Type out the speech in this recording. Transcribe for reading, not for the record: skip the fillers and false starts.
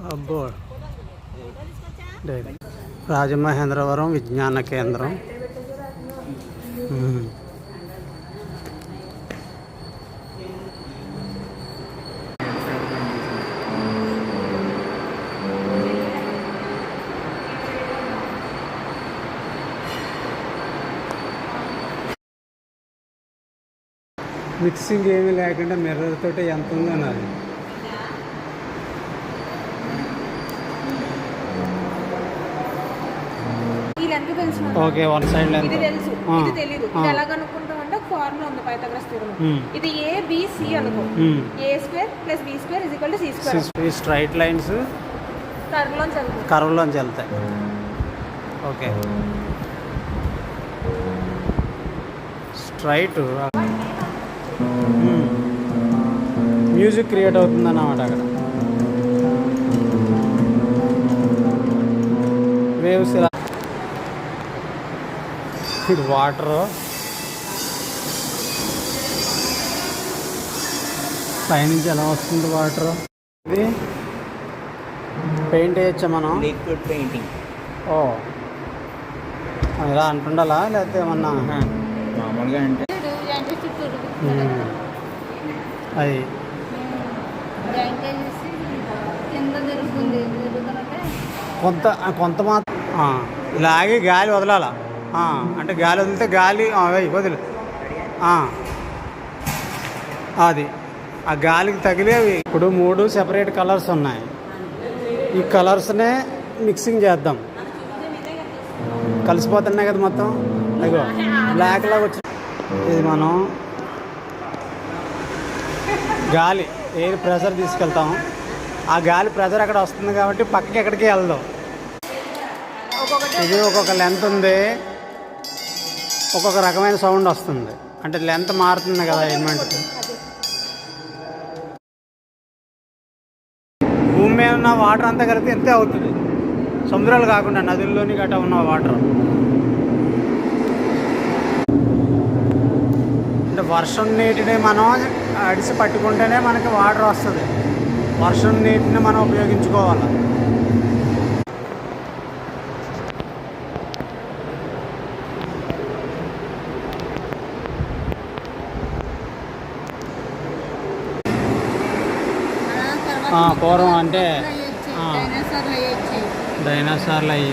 అబ్బో రాజమహేంద్రవరం విజ్ఞాన కేంద్రం. మిక్సింగ్ ఏమీ లేకుండా మిర్రర్ తోటి ఎంత ఉందో నాది. ఓకే, వన్ సైడ్ లెంత్ తెలుసు, ఇది తెలియదు. ఇది ఎలా కనుక్కుంటామంటే ఫార్ములా ఉంది పైథాగరస్ థియరమ్. ఇది ఏ బి సి అనుకో, A square plus B square is equal to C square. ఈ స్ట్రైట్ లైన్స్ కర్వ్ లోంచి వెళ్తాయి. ఓకే, స్ట్రైట్ మ్యూజిక్ క్రియేట్ అవుతుంది అన్నమాట. అక్కడ వేవ్స్ ఇలా, ఇది వాటర్ పైనుంచి ఎలా వస్తుంది వాటర్. ఇది పెయింట్ వేయచ్చా మనం? Liquid painting. ఓ, ఇలా అంటుండాలా లేకపోతే ఏమన్నా మామూలుగా అంటే అది కొంత మాత్రం ఇలాగే గాలి వదలాల. అంటే గాలి వదిలితే గాలి వదిలి అది ఆ గాలికి తగిలేవి. ఇప్పుడు 3 సెపరేట్ కలర్స్ ఉన్నాయి. ఈ కలర్స్నే మిక్సింగ్ చేద్దాం. కలిసిపోతున్నాయి కదా మొత్తం. అదిగో బ్లాక్ లాగా వచ్చి, ఇది మనం గాలి ఎయిర్ ప్రెషర్ తీసుకెళ్తాం. ఆ గాలి ప్రెషర్ అక్కడ వస్తుంది కాబట్టి పక్కకి ఎక్కడికి వెళ్దాం. ఇది ఒక్కొక్క లెంత్ ఉంది, ఒక్కొక్క రకమైన సౌండ్ వస్తుంది. అంటే లెంత్ మారుతుంది కదా ఎలిమెంట్. భూమి మీద ఉన్న వాటర్ అంతా కలిపి ఎంతే అవుతుంది. సముద్రాలు కాకుండా నదుల్లోని గట్రా ఉన్న వాటర్. అంటే వర్షం నీటిని మనం అడిసి పట్టుకుంటేనే మనకి వాటర్ వస్తుంది. వర్షం నీటిని మనం ఉపయోగించుకోవాలి. పూర్వం అంటే డైనోసార్లు అయ్యి